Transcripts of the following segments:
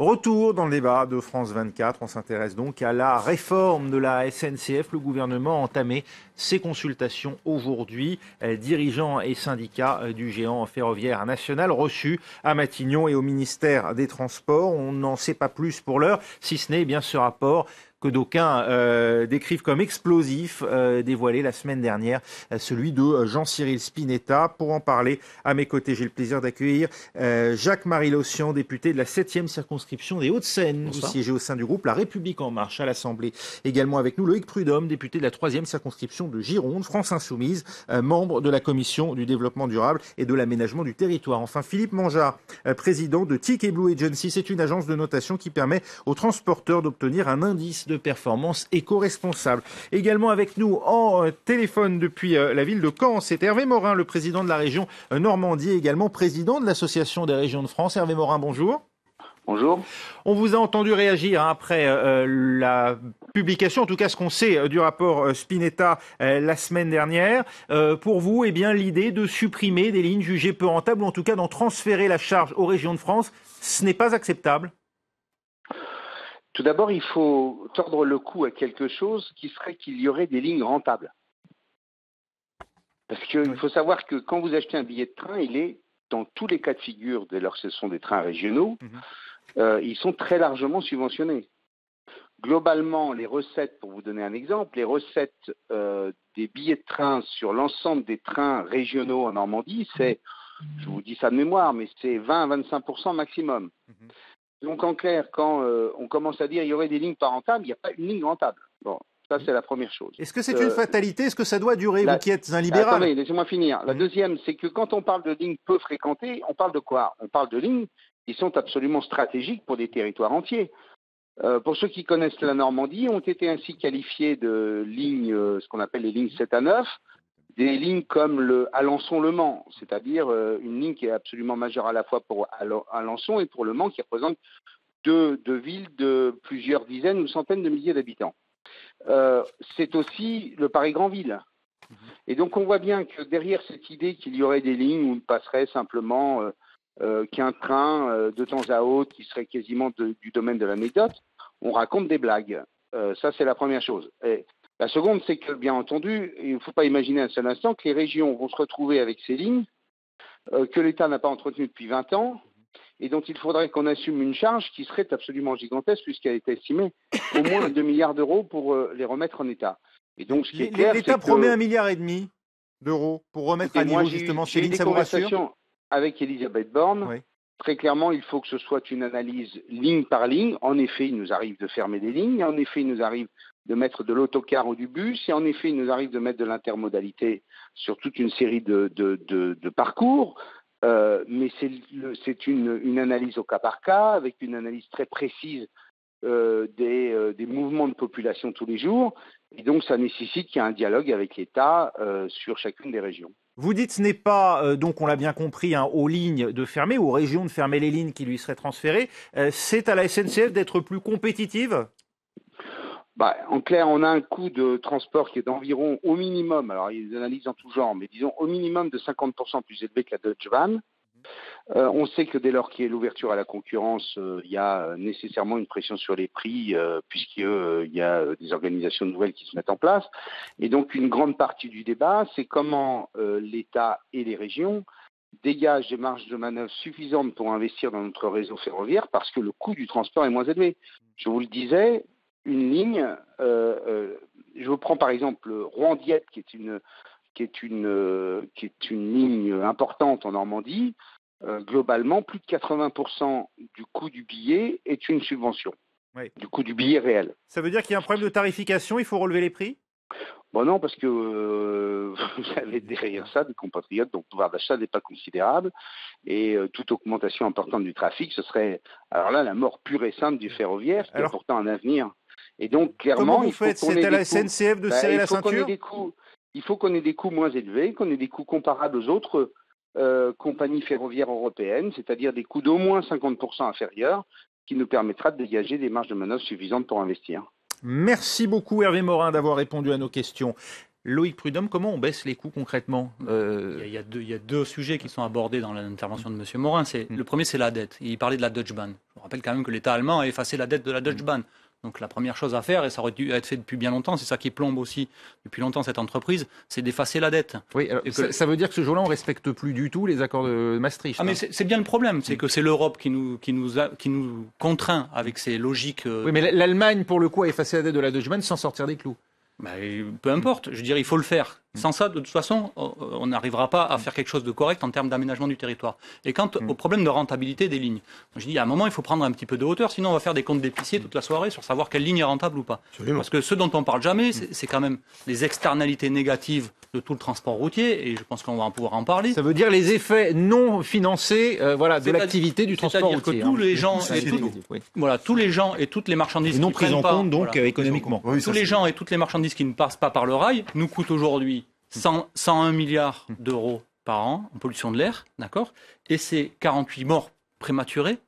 Retour dans le débat de France 24. On s'intéresse donc à la réforme de la SNCF. Le gouvernement a entamé ses consultations aujourd'hui. Dirigeants et syndicats du géant ferroviaire national reçus à Matignon et au ministère des Transports. On n'en sait pas plus pour l'heure, si ce n'est bien ce rapport que d'aucuns décrivent comme explosif, dévoilé la semaine dernière, celui de Jean-Cyril Spinetta. Pour en parler, à mes côtés, j'ai le plaisir d'accueillir Jacques-Marie Lossian, député de la 7e circonscription des Hauts-de-Seine. Vous siégez au sein du groupe La République En Marche à l'Assemblée. Également avec nous, Loïc Prudhomme, député de la 3e circonscription de Gironde, France Insoumise, membre de la Commission du développement durable et de l'aménagement du territoire. Enfin, Philippe Mangeat, président de TIC Blue Agency. C'est une agence de notation qui permet aux transporteurs d'obtenir un indice de performance éco-responsable. Également avec nous en téléphone depuis la ville de Caen, c'est Hervé Morin, le président de la région Normandie, également président de l'Association des régions de France. Hervé Morin, bonjour. Bonjour. On vous a entendu réagir après la publication, en tout cas ce qu'on sait du rapport Spinetta la semaine dernière. Pour vous, eh bien, l'idée de supprimer des lignes jugées peu rentables, ou en tout cas d'en transférer la charge aux régions de France, ce n'est pas acceptable? Tout d'abord, il faut tordre le cou à quelque chose qui serait qu'il y aurait des lignes rentables. Parce qu'il faut savoir que quand vous achetez un billet de train, il est dans tous les cas de figure, dès lors que ce sont des trains régionaux, ils sont très largement subventionnés. Globalement, les recettes, pour vous donner un exemple, les recettes des billets de train sur l'ensemble des trains régionaux en Normandie, c'est, je vous dis ça de mémoire, mais c'est 20 à 25% maximum. Donc en clair, quand on commence à dire qu'il y aurait des lignes pas rentables, il n'y a pas une ligne rentable. Bon, ça c'est la première chose. Est-ce que c'est une fatalité? Est-ce que ça doit durer, vous qui êtes un libéral? Attendez, laissez-moi finir. La deuxième, c'est que quand on parle de lignes peu fréquentées, on parle de quoi? On parle de lignes qui sont absolument stratégiques pour des territoires entiers. Pour ceux qui connaissent la Normandie, ont été ainsi qualifiées de lignes, ce qu'on appelle les lignes 7 à 9, des lignes comme le Alençon-Le Mans, c'est-à-dire une ligne qui est absolument majeure à la fois pour Alençon et pour Le Mans, qui représente deux villes de plusieurs dizaines ou centaines de milliers d'habitants. C'est aussi le Paris-Grandville. Et donc on voit bien que derrière cette idée qu'il y aurait des lignes où il passerait simplement qu'un train de temps à autre qui serait quasiment du domaine de l'anecdote, on raconte des blagues. Ça c'est la première chose. Et la seconde, c'est que, bien entendu, il ne faut pas imaginer un seul instant que les régions vont se retrouver avec ces lignes que l'État n'a pas entretenues depuis 20 ans et dont il faudrait qu'on assume une charge qui serait absolument gigantesque puisqu'elle est estimée au moins 2 milliards d'euros pour les remettre en état. Et donc, ce qui est clair, l'État promet 1,5 milliard d'euros pour remettre à niveau justement ces lignes, ça vous rassure? J'ai eu des conversations avec Elisabeth Borne. Oui. Très clairement, il faut que ce soit une analyse ligne par ligne. En effet, il nous arrive de fermer des lignes. En effet, il nous arrive de mettre de l'autocar ou du bus. Et en effet, il nous arrive de mettre de l'intermodalité sur toute une série de parcours. Mais c'est une analyse au cas par cas, avec une analyse très précise des mouvements de population tous les jours. Et donc, ça nécessite qu'il y ait un dialogue avec l'État sur chacune des régions. Vous dites ce n'est pas, donc on l'a bien compris, aux lignes de fermer, aux régions de fermer les lignes qui lui seraient transférées. C'est à la SNCF d'être plus compétitive? En clair, on a un coût de transport qui est d'environ, au minimum, alors il y a des analyses en tout genre, mais disons au minimum de 50% plus élevé que la Deutsche Bahn. On sait que dès lors qu'il y a l'ouverture à la concurrence, il y a nécessairement une pression sur les prix, puisqu'il y a des organisations nouvelles qui se mettent en place. Et donc une grande partie du débat, c'est comment l'État et les régions dégagent des marges de manœuvre suffisantes pour investir dans notre réseau ferroviaire, parce que le coût du transport est moins élevé. Je vous le disais, une ligne, je vous prends par exemple Rouen-Dieppe, qui est une ligne importante en Normandie. Globalement, plus de 80% du coût du billet est une subvention, du coût du billet réel. Ça veut dire qu'il y a un problème de tarification, il faut relever les prix? Bon non, parce que vous avez derrière ça des compatriotes dont le pouvoir d'achat n'est pas considérable et toute augmentation importante du trafic, ce serait alors là la mort pure et simple du ferroviaire qui a pourtant un avenir. Et donc clairement, comment vous faites? C'est à la SNCF de serrer la ceinture? Il faut qu'on ait des coûts moins élevés, qu'on ait des coûts comparables aux autres compagnies ferroviaires européennes, c'est-à-dire des coûts d'au moins 50% inférieurs, qui nous permettra de dégager des marges de manœuvre suffisantes pour investir. Merci beaucoup Hervé Morin d'avoir répondu à nos questions. Loïc Prudhomme, comment on baisse les coûts concrètement? Il y a deux sujets qui sont abordés dans l'intervention de M. Morin. Le premier, c'est la dette. Il parlait de la Deutsche Bahn. Je rappelle quand même que l'État allemand a effacé la dette de la Deutsche Bahn. Donc la première chose à faire, et ça aurait dû être fait depuis bien longtemps, c'est ça qui plombe aussi depuis longtemps cette entreprise, c'est d'effacer la dette. Oui, alors, ça veut dire que ce jour-là, on ne respecte plus du tout les accords de Maastricht. Ah mais c'est bien le problème, c'est que c'est l'Europe qui nous contraint avec ses logiques. Oui, mais l'Allemagne, pour le coup, a effacé la dette de la Deutsche Bahn sans sortir des clous. Peu importe, je dirais, il faut le faire. Sans ça, de toute façon, on n'arrivera pas à faire quelque chose de correct en termes d'aménagement du territoire. Et quant au problème de rentabilité des lignes, je dis à un moment, il faut prendre un petit peu de hauteur, sinon on va faire des comptes d'épicier toute la soirée sur savoir quelle ligne est rentable ou pas. Absolument. Parce que ce dont on parle jamais, c'est quand même les externalités négatives de tout le transport routier, et je pense qu'on va pouvoir en parler. Ça veut dire les effets non financés de l'activité du transport routier. C'est-à-dire que tous les gens, tous les gens et toutes les marchandises et non qui pris en pas, compte donc économiquement. Oui, tous les gens et toutes les marchandises qui ne passent pas par le rail nous coûtent aujourd'hui 101 milliards d'euros par an en pollution de l'air, d'accord ? Et c'est 48 000 morts prématurés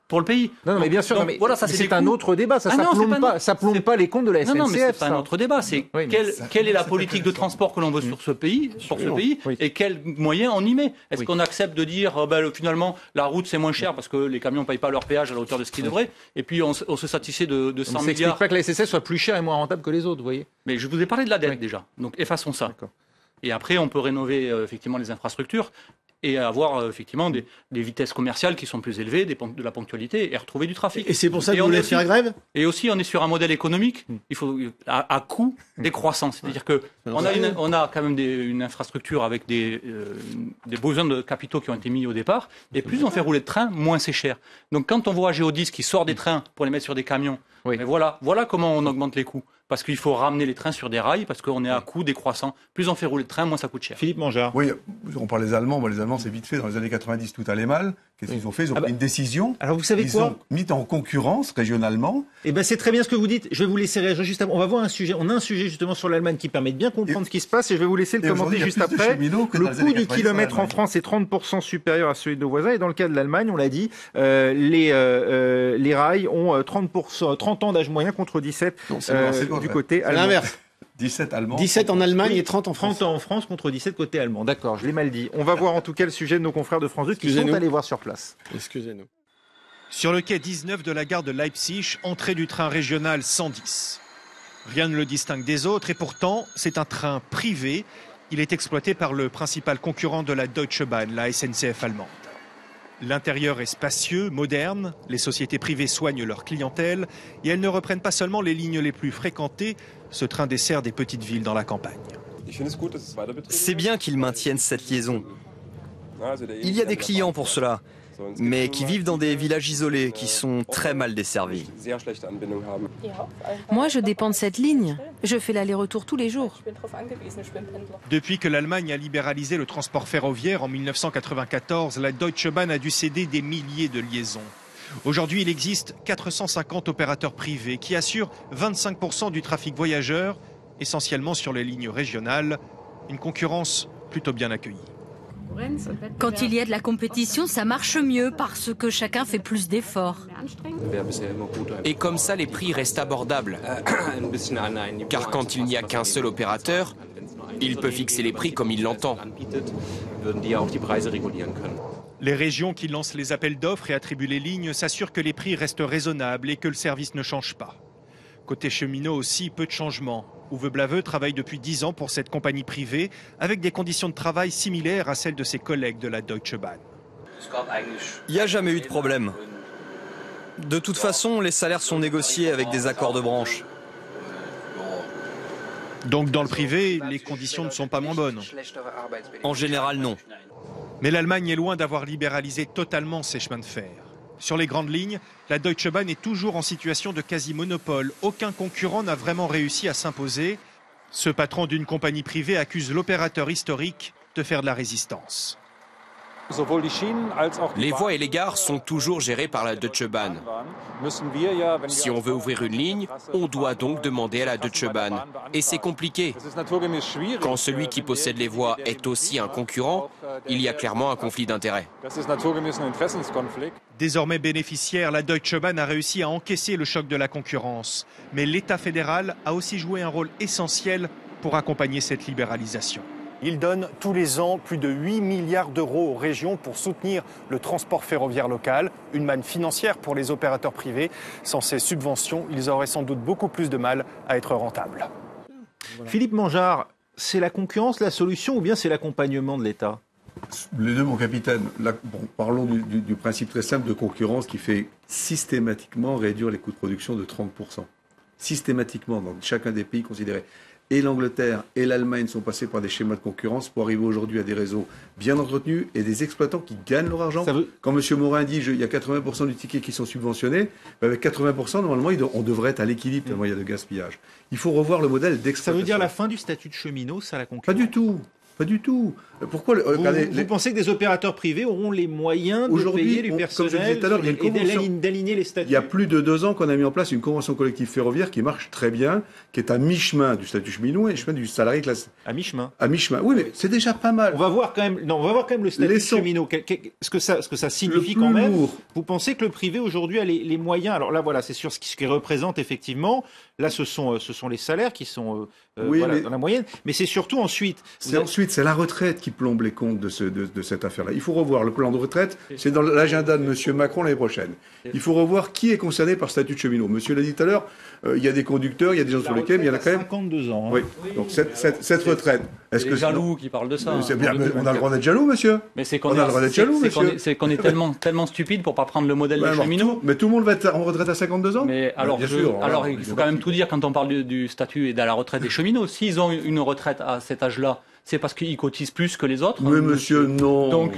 pour le pays. Non, mais bien sûr, donc, voilà, ça, c'est un autre débat. Ça plombe pas les comptes de la SNCF. Non, mais c'est pas un autre débat. C'est quelle est la politique de transport que l'on veut sur ce pays, et quels moyens on y met. Est-ce qu'on accepte de dire finalement la route c'est moins cher parce que les camions ne payent pas leur péage à la hauteur de ce qu'ils devraient, et puis on se satisfait de 100 milliards. Ça n'explique pas que la SNCF soit plus chère et moins rentable que les autres, vous voyez. Mais je vous ai parlé de la dette déjà. Donc effaçons ça. Et après on peut rénover effectivement les infrastructures et avoir effectivement des vitesses commerciales qui sont plus élevées, de la ponctualité et retrouver du trafic. Et c'est pour ça que vous voulez faire grève ? Et aussi, on est sur un modèle économique, il faut à coût décroissant. C'est-à-dire que on a quand même une infrastructure avec des besoins de capitaux qui ont été mis au départ, et plus on fait rouler de trains, moins c'est cher. Donc quand on voit Géodis qui sort des trains pour les mettre sur des camions, mais voilà comment on augmente les coûts. Parce qu'il faut ramener les trains sur des rails, parce qu'on est à coût décroissant. Plus on fait rouler de train, moins ça coûte cher. Philippe Mangeard. Oui, on parle des Allemands. Les Allemands, c'est vite fait. Dans les années 90, tout allait mal. Qu'est-ce qu'ils ont fait ? Ils ont pris une décision. Alors vous savez quoi ? Ils ont mis en concurrence régionalement. Eh ben c'est très bien ce que vous dites. Je vais vous laisser réagir juste après. On va voir un sujet. On a un sujet justement sur l'Allemagne qui permet de bien comprendre ce qui se passe, et je vais vous laisser le commenter juste après. Le coût du kilomètre en France est 30% supérieur à celui de nos voisins. Et dans le cas de l'Allemagne, on l'a dit, les rails ont 30 ans d'âge moyen contre 17 du côté allemand. 17 en Allemagne et 30 en France. 30 ans en France contre 17 côté allemand. D'accord, je l'ai mal dit. On va voir en tout cas le sujet de nos confrères de France 2 qui sont allés voir sur place. Excusez-nous. Sur le quai 19 de la gare de Leipzig, entrée du train régional 110. Rien ne le distingue des autres et pourtant, c'est un train privé. Il est exploité par le principal concurrent de la Deutsche Bahn, la SNCF allemande. L'intérieur est spacieux, moderne, les sociétés privées soignent leur clientèle et elles ne reprennent pas seulement les lignes les plus fréquentées, ce train dessert des petites villes dans la campagne. C'est bien qu'ils maintiennent cette liaison. Il y a des clients pour cela, mais qui vivent dans des villages isolés qui sont très mal desservis. Moi, je dépends de cette ligne. Je fais l'aller-retour tous les jours. Depuis que l'Allemagne a libéralisé le transport ferroviaire en 1994, la Deutsche Bahn a dû céder des milliers de liaisons. Aujourd'hui, il existe 450 opérateurs privés qui assurent 25% du trafic voyageurs, essentiellement sur les lignes régionales. Une concurrence plutôt bien accueillie. Quand il y a de la compétition, ça marche mieux parce que chacun fait plus d'efforts. Et comme ça, les prix restent abordables. Car quand il n'y a qu'un seul opérateur, il peut fixer les prix comme il l'entend. Les régions qui lancent les appels d'offres et attribuent les lignes s'assurent que les prix restent raisonnables et que le service ne change pas. Côté cheminot aussi, peu de changements. Uwe Blaveux travaille depuis 10 ans pour cette compagnie privée avec des conditions de travail similaires à celles de ses collègues de la Deutsche Bahn. Il n'y a jamais eu de problème. De toute façon, les salaires sont négociés avec des accords de branche. Donc dans le privé, les conditions ne sont pas moins bonnes. En général, non. Mais l'Allemagne est loin d'avoir libéralisé totalement ses chemins de fer. Sur les grandes lignes, la Deutsche Bahn est toujours en situation de quasi-monopole. Aucun concurrent n'a vraiment réussi à s'imposer. Ce patron d'une compagnie privée accuse l'opérateur historique de faire de la résistance. Les voies et les gares sont toujours gérées par la Deutsche Bahn. Si on veut ouvrir une ligne, on doit donc demander à la Deutsche Bahn. Et c'est compliqué. Quand celui qui possède les voies est aussi un concurrent, il y a clairement un conflit d'intérêts. Désormais bénéficiaire, la Deutsche Bahn a réussi à encaisser le choc de la concurrence. Mais l'État fédéral a aussi joué un rôle essentiel pour accompagner cette libéralisation. Il donne tous les ans plus de 8 milliards d'euros aux régions pour soutenir le transport ferroviaire local. Une manne financière pour les opérateurs privés. Sans ces subventions, ils auraient sans doute beaucoup plus de mal à être rentables. Voilà. Philippe Mangeard, c'est la concurrence la solution ou bien c'est l'accompagnement de l'État ? Les deux, mon capitaine. Là, parlons du principe très simple de concurrence qui fait systématiquement réduire les coûts de production de 30%. Systématiquement, dans chacun des pays considérés. Et l'Angleterre et l'Allemagne sont passés par des schémas de concurrence pour arriver aujourd'hui à des réseaux bien entretenus et des exploitants qui gagnent leur argent. Quand M. Morin dit il y a 80% du ticket qui sont subventionnés, avec 80%, normalement, on devrait être à l'équilibre tellement il y a de gaspillage. Il faut revoir le modèle d'exploitation. Ça veut dire la fin du statut de cheminot, ça, la concurrence ? Pas du tout. Pas du tout. Pourquoi vous pensez que des opérateurs privés auront les moyens de payer du personnel et d'aligner les statuts ? Il y a plus de 2 ans qu'on a mis en place une convention collective ferroviaire qui marche très bien, qui est à mi-chemin du statut cheminot et chemin du salarié classe. À mi-chemin. À mi-chemin. Oui, mais c'est déjà pas mal. On va voir quand même le statut cheminot. Ce que ça signifie quand même. Vous pensez que le privé aujourd'hui a les moyens ? Alors là, voilà, c'est sur ce qui représente effectivement. Là, ce sont les salaires qui sont dans la moyenne. Mais c'est surtout ensuite. C'est la retraite qui plombe les comptes de cette affaire-là. Il faut revoir le plan de retraite. C'est dans l'agenda de M. Macron l'année prochaine. Il faut revoir qui est concerné par statut de cheminot. Monsieur l'a dit tout à l'heure, il y a des conducteurs, il y a des gens sur lesquels, mais il y en a quand même 52 ans. Hein. Oui. Donc cette retraite. Est-ce que jaloux qui parle de ça C'est bien, on a le droit d'être jaloux, monsieur. Mais c'est qu'on est tellement stupide pour pas prendre le modèle des cheminots. Mais tout le monde va être en retraite à 52 ans. Mais alors il faut quand même tout dire quand on parle du statut et de la retraite des cheminots. S'ils ont une retraite à cet âge-là, c'est parce qu'ils cotisent plus que les autres. Mais monsieur, non. Donc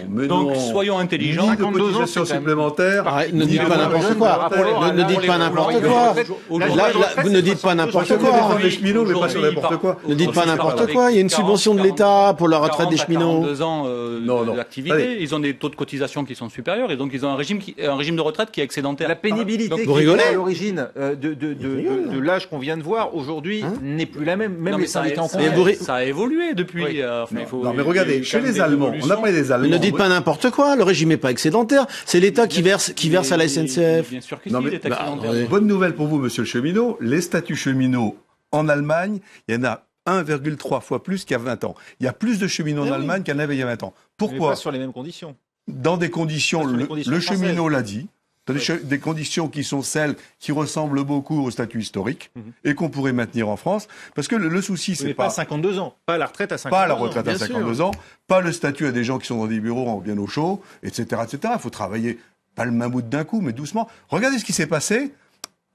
soyons intelligents. Ni de cotisation supplémentaire. Ne dites pas n'importe quoi. Ne dites pas n'importe quoi. Vous ne dites pas n'importe quoi. Les cheminots, mais pas sur n'importe quoi. Ne dites pas n'importe quoi. Il y a une subvention de l'État pour la retraite des cheminots. 42 ans d'activité, ils ont des taux de cotisation qui sont supérieurs et donc ils ont un régime de retraite qui est excédentaire. La pénibilité qui est à l'origine de l'âge qu'on vient de voir aujourd'hui n'est plus la même. Même les syndicats en congé. Ça a évolué depuis. Non, mais regardez, chez les Allemands, on a parlé des Allemands. Ne dites pas n'importe quoi, le régime n'est pas excédentaire, c'est l'État qui verse à la SNCF. Bien sûr que si, il est excédentaire. Bonne nouvelle pour vous, monsieur le cheminot, les statuts cheminots en Allemagne, il y en a 1,3 fois plus qu'il y a 20 ans. Il y a plus de cheminots en Allemagne qu'il y en avait il y a 20 ans. Pourquoi ? Mais pas sur les mêmes conditions. Dans des conditions, le cheminot l'a dit, dans des conditions qui sont celles qui ressemblent beaucoup au statut historique et qu'on pourrait maintenir en France. Parce que le souci, c'est pas à 52 ans, pas la retraite à 52 ans. Pas la retraite à 52 ans, pas le statut à des gens qui sont dans des bureaux bien au chaud, etc., etc. Il faut travailler, pas le mammouth d'un coup, mais doucement. Regardez ce qui s'est passé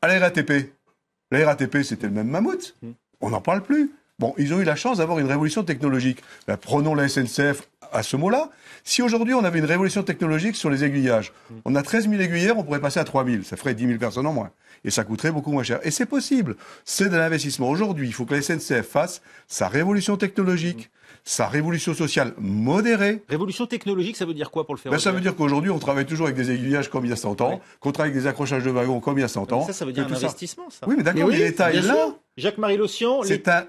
à la RATP. La RATP, c'était le même mammouth. On n'en parle plus. Bon, ils ont eu la chance d'avoir une révolution technologique. Prenons la SNCF à ce mot-là. Si aujourd'hui on avait une révolution technologique sur les aiguillages, on a 13 000 aiguilleurs, on pourrait passer à 3 000. Ça ferait 10 000 personnes en moins. Et ça coûterait beaucoup moins cher. Et c'est possible. C'est de l'investissement. Aujourd'hui, il faut que la SNCF fasse sa révolution technologique, sa révolution sociale modérée. Révolution technologique, ça veut dire quoi pour le ferroviaire ? Ça veut dire qu'aujourd'hui, on travaille toujours avec des aiguillages comme il y a 100 ans, qu'on travaille avec des accrochages de wagons comme il y a 100 ans. Ça veut dire un investissement, ça. Oui, mais d'accord, mais l'État est là. Jacques-Marie Lossian...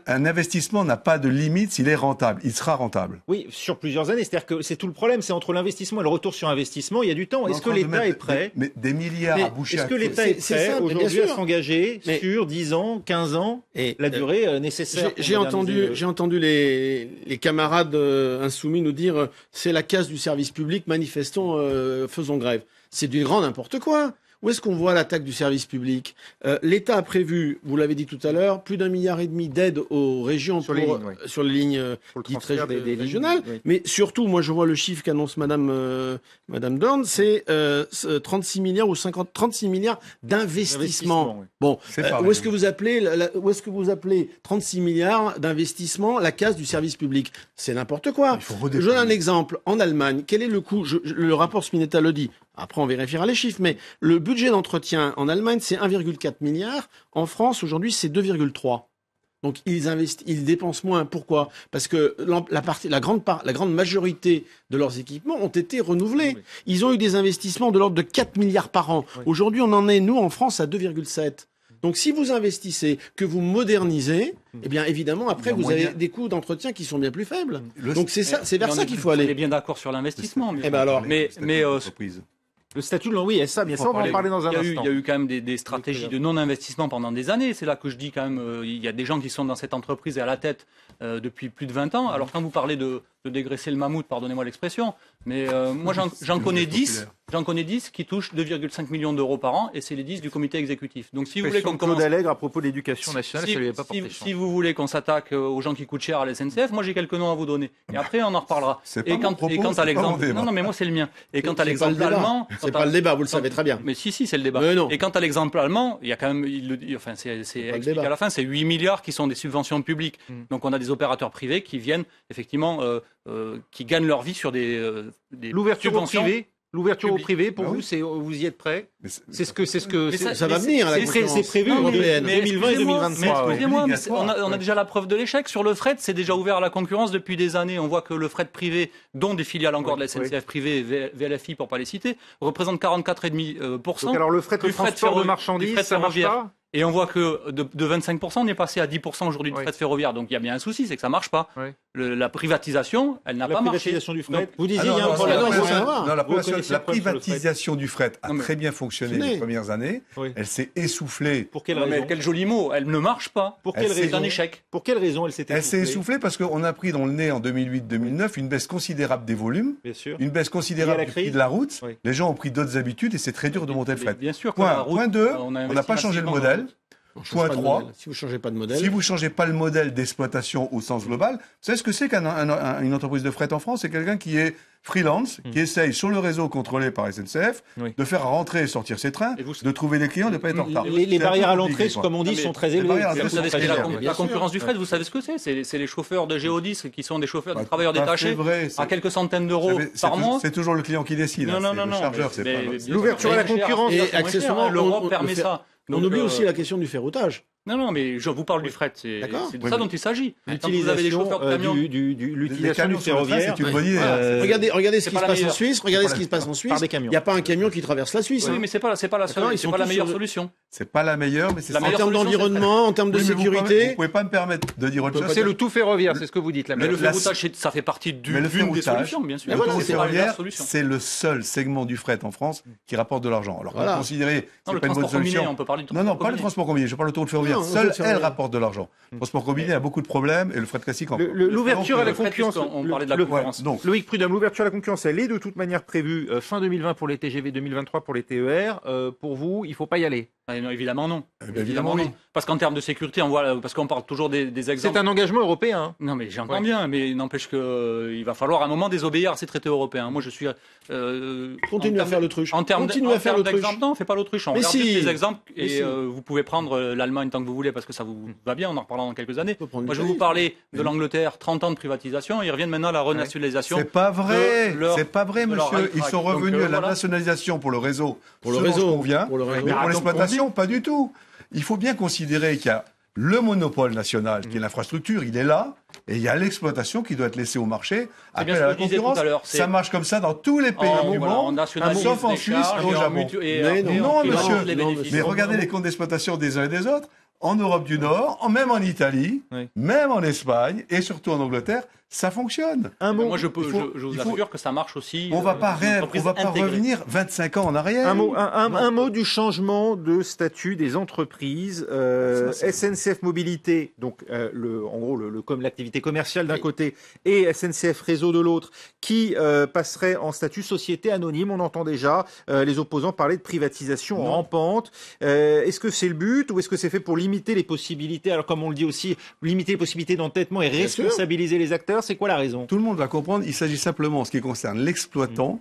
Un investissement n'a pas de limite s'il est rentable. Il sera rentable. Oui, sur plusieurs années. C'est-à-dire que c'est tout le problème. C'est entre l'investissement et le retour sur investissement. Il y a du temps. Est-ce que l'État est prêt des milliards à boucher. Est-ce que l'État est prêt aujourd'hui à s'engager sur 10 ans, 15 ans, la durée nécessaire? J'ai entendu les camarades insoumis nous dire c'est la casse du service public, manifestons, faisons grève. C'est du grand n'importe quoi. Où est-ce qu'on voit l'attaque du service public ? L'État a prévu, vous l'avez dit tout à l'heure, plus d'1,5 milliard d'aides aux régions sur les lignes dites régionales. Oui. Mais surtout, moi je vois le chiffre qu'annonce Madame Dorn, c'est 36 milliards ou 36 milliards d'investissements. Oui. Bon, où est-ce que vous appelez 36 milliards d'investissements la casse du service public ? C'est n'importe quoi. Je donne un exemple. En Allemagne, quel est le coût ? Le rapport Spinetta le dit. Après, on vérifiera les chiffres, mais le budget d'entretien en Allemagne, c'est 1,4 milliard. En France, aujourd'hui, c'est 2,3. Donc, ils dépensent moins. Pourquoi ? Parce que la grande majorité de leurs équipements ont été renouvelés. Oui. Ils ont eu des investissements de l'ordre de 4 milliards par an. Oui. Aujourd'hui, on en est, nous, en France, à 2,7. Donc, si vous investissez, que vous modernisez, eh bien, évidemment, après, vous avez des coûts d'entretien qui sont bien plus faibles. Donc, c'est vers ça qu'il faut aller. On est bien d'accord sur l'investissement. Mais alors, Le statut de oui, ça, bien ça, on va en parler dans un instant. Il y a eu quand même des stratégies de non-investissement pendant des années. C'est là que je dis quand même, il y a des gens qui sont dans cette entreprise et à la tête depuis plus de 20 ans. Alors quand vous parlez de dégraisser le mammouth, pardonnez-moi l'expression, mais moi j'en connais 10. J'en connais 10 qui touchent 2,5 millions d'euros par an et c'est les 10 du comité exécutif. Donc si vous voulez qu'on commence... Claude Allègre à propos de l'éducation nationale, ça lui avait pas porté chance. Si vous voulez qu'on s'attaque aux gens qui coûtent cher à la SNCF, moi j'ai quelques noms à vous donner. Et après on en reparlera. Quant à l'exemple... Non, mais moi c'est le mien. Et quant à l'exemple allemand... C'est pas le débat, vous le savez très bien. Mais si, c'est le débat. Et quant à l'exemple allemand, il y a quand même... c'est expliqué à la fin, c'est 8 milliards qui sont des subventions publiques. Donc on a des opérateurs privés qui viennent effectivement... qui gagnent leur vie sur des l'ouverture au subventions. privé. L'ouverture au privé, pour vous, vous y êtes prêt? C'est ce que ça va venir. C'est prévu en 2020 et 2023. Excusez-moi, mais on a déjà la preuve de l'échec. Sur le fret, c'est déjà ouvert à la concurrence depuis des années. On voit que le fret privé, dont des filiales encore de la SNCF privée, VLFI pour pas les citer, représente 44,5%. Donc alors le fret, le transport de marchandises, ça marche pas? Et on voit que de 25%, on est passé à 10% aujourd'hui de fret ferroviaire. Donc il y a bien un souci, c'est que ça marche pas. La privatisation, elle n'a pas marché. La privatisation du fret. Vous disiez, il y a un problème. La privatisation du fret a très bien fonctionné les premières années. Elle s'est essoufflée. Pour quelle raison? Quel joli mot. Elle ne marche pas. Pour quelle raison? C'est un échec. Pour quelle raison elle s'est essoufflée? Elle s'est essoufflée parce qu'on a pris dans le nez en 2008-2009 une baisse considérable des volumes, une baisse considérable du prix de la route. Les gens ont pris d'autres habitudes et c'est très dur de monter le fret. Bien sûr. Point 2, on n'a pas changé le modèle. Point 3, si vous ne changez pas de modèle. Si vous ne changez pas le modèle d'exploitation au sens global, vous savez ce que c'est qu'une entreprise de fret en France? C'est quelqu'un qui est freelance, qui essaye sur le réseau contrôlé par SNCF de faire rentrer et sortir ses trains, de trouver des clients, de ne pas être en retard. Les barrières à l'entrée, comme on dit, sont très élevées. La concurrence du fret, vous savez ce que c'est? C'est les chauffeurs de Géodis qui sont des chauffeurs, des travailleurs détachés à quelques centaines d'euros par mois. C'est toujours le client qui décide. Non. L'ouverture à la concurrence, et accessoirement, l'Europe permet ça. On oublie aussi la question du ferroutage. Non, mais je vous parle du fret, c'est de ça dont il s'agit. L'utilisation vous avez des chauffeurs de camions, l'utilisation du ferroviaire, c'est une bonne idée. Regardez ce qui se passe en Suisse. Regardez ce qui se passe en Suisse. Il n'y a pas un camion qui traverse la Suisse. Oui, mais c'est pas la seule, c'est pas la meilleure solution. C'est pas la meilleure, mais c'est en termes d'environnement, en termes de sécurité. Vous pouvez pas me permettre de dire autre chose. C'est le tout ferroviaire, c'est ce que vous dites là. Mais le ferroutage, ça fait partie d'une des solutions, bien sûr. Le tout ferroviaire, c'est le seul segment du fret en France qui rapporte de l'argent. Alors, on considérer c'est pas une bonne solution. On peut parler de transport combiné. Non, pas le transport combiné. Je parle autour du ferroviaire. Seul elle rapporte de l'argent. Le transport combiné a beaucoup de problèmes et le fret classique en l'ouverture à la concurrence. On parlait de la concurrence. Loïc Prudhomme, l'ouverture à la concurrence, elle est de toute manière prévue fin 2020 pour les TGV, 2023 pour les TER. Pour vous, il ne faut pas y aller. Non, évidemment non. Évidemment non. Parce qu'en termes de sécurité, parce qu'on parle toujours des exemples. C'est un engagement européen. Non, mais j'entends bien, mais n'empêche qu'il va falloir à un moment désobéir à ces traités européens. Moi, je suis. Continuez à faire l'autruche. Continuez à faire l'autruche. Non, fais pas l'autruche. On regarde juste les exemples et vous pouvez prendre l'Allemagne tant que vous voulez parce que ça vous va bien. On en reparlera dans quelques années. Moi, je vais vous parler de l'Angleterre, 30 ans de privatisation. Ils reviennent maintenant à la renationalisation. C'est pas vrai. C'est pas vrai, monsieur. Ils sont revenus à la nationalisation pour le réseau. Pour le réseau, mais pour l'exploitation, pas du tout. Il faut bien considérer qu'il y a le monopole national, qui est l'infrastructure, il est là, et il y a l'exploitation qui doit être laissée au marché, appel à la concurrence. Ça marche comme ça dans tous les pays du monde, sauf en Suisse et au Japon. Non, monsieur. Mais regardez les comptes d'exploitation des uns et des autres. En Europe du Nord, même en Italie, même en Espagne et surtout en Angleterre, ça fonctionne. Moi, je vous assure que ça marche aussi. On va pas revenir 25 ans en arrière. Un mot du changement de statut des entreprises. SNCF Mobilité, donc en gros comme l'activité commerciale d'un côté, et SNCF Réseau de l'autre, qui passerait en statut société anonyme. On entend déjà les opposants parler de privatisation rampante. Est-ce que c'est le but ou est-ce que c'est fait pour limiter les possibilités? Alors comme on le dit aussi, limiter les possibilités d'entêtement et responsabiliser les acteurs. C'est quoi la raison? Tout le monde va comprendre. Il s'agit simplement, en ce qui concerne l'exploitant,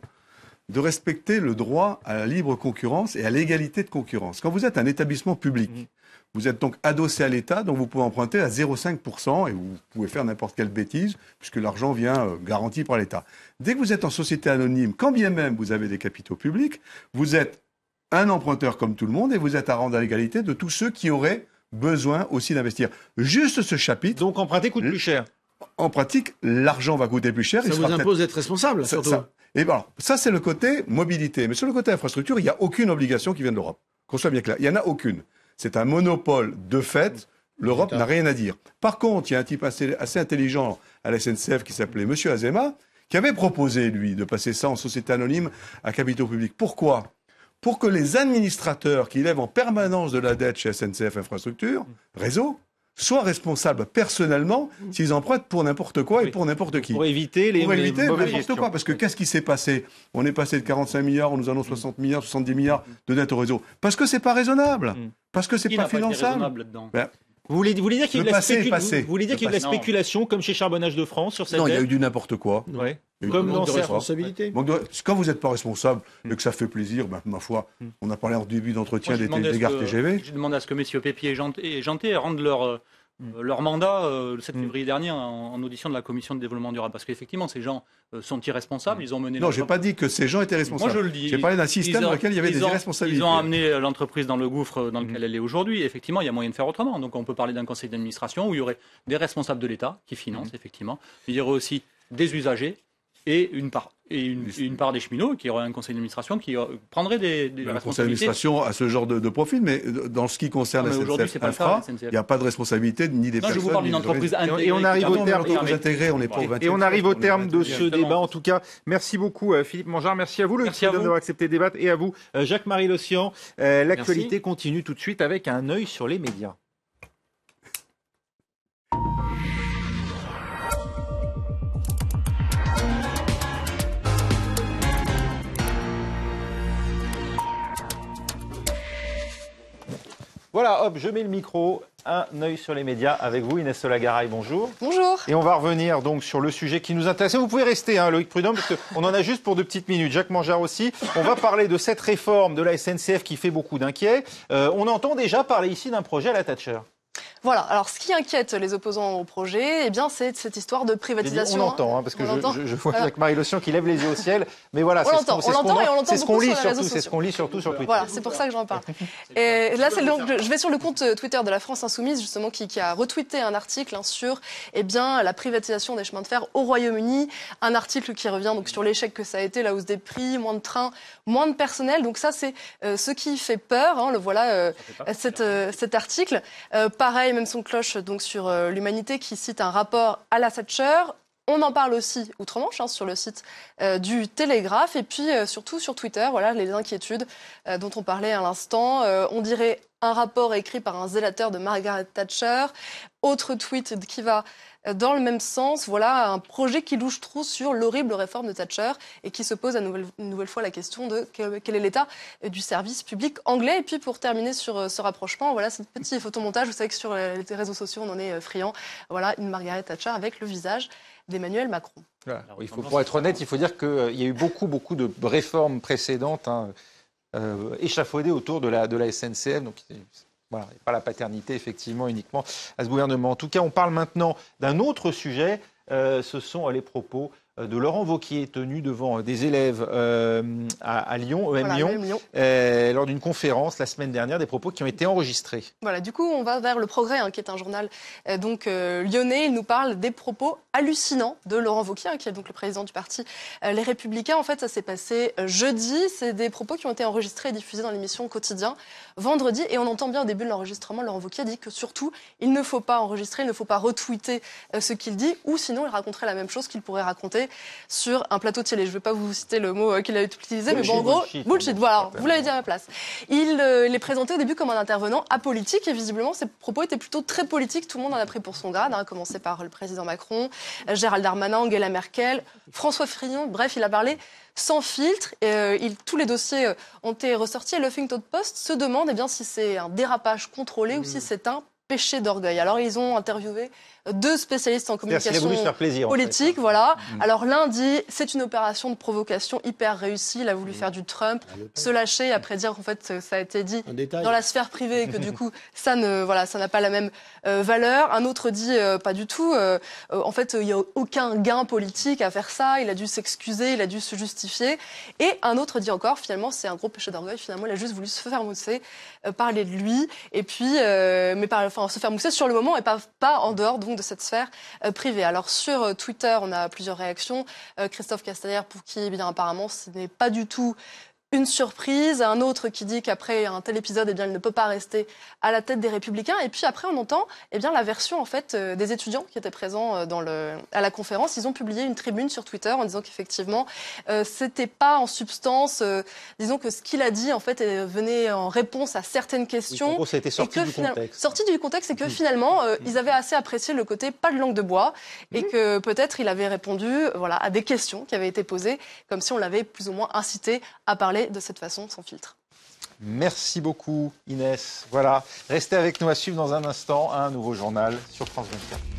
de respecter le droit à la libre concurrence et à l'égalité de concurrence. Quand vous êtes un établissement public, vous êtes donc adossé à l'État, donc vous pouvez emprunter à 0,5% et vous pouvez faire n'importe quelle bêtise puisque l'argent vient garanti par l'État. Dès que vous êtes en société anonyme, quand bien même vous avez des capitaux publics, vous êtes un emprunteur comme tout le monde et vous êtes à rendre à l'égalité de tous ceux qui auraient besoin aussi d'investir. Juste ce chapitre. Donc emprunter coûte plus cher. En pratique, l'argent va coûter plus cher. Ça vous impose d'être responsable, surtout. Et ben alors, ça, c'est le côté mobilité. Mais sur le côté infrastructure, il n'y a aucune obligation qui vient de l'Europe. Qu'on soit bien clair. Il n'y en a aucune. C'est un monopole de fait. L'Europe n'a rien à dire. Par contre, il y a un type assez intelligent à la SNCF qui s'appelait Monsieur Azema, qui avait proposé, lui, de passer ça en société anonyme à capitaux publics. Pourquoi ? Pour que les administrateurs qui lèvent en permanence de la dette chez SNCF Infrastructure, réseau, soient responsables personnellement s'ils empruntent pour n'importe quoi et pour n'importe qui. Pour éviter les mauvaises n'importe quoi. Parce que qu'est-ce qui s'est passé ? On est passé de 45 milliards, on nous annonce 60 milliards, 70 milliards de dette au réseau. Parce que c'est pas raisonnable. Parce que c'est pas finançable. Vous voulez dire qu'il y a eu de la spéculation comme chez Charbonnage de France sur cette dette ? Non, il y a eu du n'importe quoi. Ouais. Comme dans ses responsabilités. Quand vous n'êtes pas responsable et que ça fait plaisir, ma foi, on a parlé en début d'entretien des gares TGV. J'ai demandé à ce que messieurs Pépier et Janté rendent leur mandat le 7 février dernier en audition de la commission de développement durable. Parce qu'effectivement, ces gens sont irresponsables. Ils ont mené. Non, j'ai pas dit que ces gens étaient responsables. Moi, je le dis. J'ai parlé d'un système dans lequel il y avait des irresponsabilités. Ils ont amené l'entreprise dans le gouffre dans lequel elle est aujourd'hui. Effectivement, il y a moyen de faire autrement. Donc, on peut parler d'un conseil d'administration où il y aurait des responsables de l'État qui financent, effectivement. Il y aurait aussi des usagers et une part des cheminots, qui aurait un conseil d'administration qui prendrait des responsabilités. Le conseil d'administration a ce genre de profil, mais dans ce qui concerne SNCF Infra, il n'y a pas de responsabilité ni des personnes. Je vous parle d'une entreprise intégrée. Et on arrive au terme. Et on arrive au terme de ce débat. En tout cas, merci beaucoup Philippe Mangeard. Merci à vous, Loïc Prud'homme, d'avoir accepté de débattre. Et à vous, Jacques-Marie Lossian. L'actualité continue tout de suite avec un œil sur les médias. Voilà, hop, je mets le micro, un œil sur les médias avec vous, Inès Solagaray, bonjour. Bonjour. Et on va revenir donc sur le sujet qui nous intéresse. Vous pouvez rester, Loïc Prud'homme, parce qu'on en a juste pour 2 petites minutes. Jacques Mangeard aussi. On va parler de cette réforme de la SNCF qui fait beaucoup d'inquiets. On entend déjà parler ici d'un projet à la Thatcher. Voilà, alors ce qui inquiète les opposants au projet, eh bien, c'est cette histoire de privatisation. On entend, parce que je vois Jacques-Marie Lossian qui lève les yeux au ciel. Mais voilà, on l'entend et on l'entend beaucoup sur les réseaux sociaux. C'est ce qu'on lit surtout sur Twitter. Voilà, c'est pour ça que j'en parle. Et là, je vais sur le compte Twitter de la France Insoumise, justement, qui a retweeté un article sur la privatisation des chemins de fer au Royaume-Uni. Un article qui revient donc sur l'échec que ça a été, la hausse des prix, moins de trains, moins de personnel. Donc ça, c'est ce qui fait peur. Le voilà, cet article. Pareil, même son cloche donc sur l'humanité qui cite un rapport à la Thatcher. On en parle aussi outre-Manche sur le site du Télégraphe et puis surtout sur Twitter. Voilà les inquiétudes dont on parlait à l'instant. On dirait un rapport écrit par un zélateur de Margaret Thatcher. Autre tweet qui va dans le même sens. Voilà un projet qui louche trop sur l'horrible réforme de Thatcher et qui se pose une nouvelle fois la question de quel est l'état du service public anglais. Et puis pour terminer sur ce rapprochement, voilà ce petit photomontage. Vous savez que sur les réseaux sociaux, on en est friand. Voilà une Margaret Thatcher avec le visage d'Emmanuel Macron. Voilà. Pour être honnête, il faut dire qu'il y a eu beaucoup de réformes précédentes échafaudées autour de la SNCF. Donc, voilà, il n'y a pas la paternité, effectivement, uniquement à ce gouvernement. En tout cas, on parle maintenant d'un autre sujet. Ce sont les propos de Laurent Wauquiez tenu devant des élèves à Lyon, Lyon. Lors d'une conférence la semaine dernière, des propos qui ont été enregistrés. Voilà, du coup, on va vers Le Progrès, qui est un journal lyonnais. Il nous parle des propos hallucinants de Laurent Wauquiez, qui est donc le président du parti Les Républicains. En fait, ça s'est passé jeudi. C'est des propos qui ont été enregistrés et diffusés dans l'émission Quotidien vendredi. Et on entend bien au début de l'enregistrement, Laurent Wauquiez dit que surtout, il ne faut pas enregistrer, il ne faut pas retweeter ce qu'il dit, ou sinon il raconterait la même chose qu'il pourrait raconter sur un plateau de télé. Je ne vais pas vous citer le mot qu'il a utilisé, mais bon, en gros, bullshit. Voilà, vous l'avez dit à ma place. Il est présenté au début comme un intervenant apolitique et visiblement, ses propos étaient plutôt très politiques. Tout le monde en a pris pour son grade, à commencer par le président Macron, Gérald Darmanin, Angela Merkel, François Fillon. Bref, il a parlé sans filtre. Tous les dossiers ont été ressortis et le Huffington Post se demande si c'est un dérapage contrôlé ou si c'est un péché d'orgueil. Alors, ils ont interviewé 2 spécialistes en communication politique. Voilà. Alors, l'un dit c'est une opération de provocation hyper réussie. Il a voulu faire du Trump, se lâcher après dire qu'en fait, ça a été dit dans la sphère privée et que du coup, ça n'a pas la même valeur. Un autre dit pas du tout. En fait, il n'y a aucun gain politique à faire ça. Il a dû s'excuser, il a dû se justifier. Et un autre dit encore, finalement, c'est un gros péché d'orgueil. Finalement, il a juste voulu se faire mousser, parler de lui, et puis, se faire mousser sur le moment et pas en dehors donc de cette sphère privée. Alors sur Twitter, on a plusieurs réactions. Christophe Castaner, pour qui apparemment ce n'est pas du tout une surprise, un autre qui dit qu'après un tel épisode, eh bien, il ne peut pas rester à la tête des Républicains. Et puis après, on entend eh bien, la version en fait, des étudiants qui étaient présents à la conférence. Ils ont publié une tribune sur Twitter en disant qu'effectivement, c'était pas en substance, disons que ce qu'il a dit en fait venait en réponse à certaines questions. Oui, en gros, ça a été sorti du contexte. Sorti du contexte, et que finalement, ils avaient assez apprécié le côté pas de langue de bois, et que peut-être il avait répondu voilà, à des questions qui avaient été posées, comme si on l'avait plus ou moins incité à parler de cette façon, sans filtre. Merci beaucoup Inès. Voilà, restez avec nous à suivre dans un instant un nouveau journal sur France 24.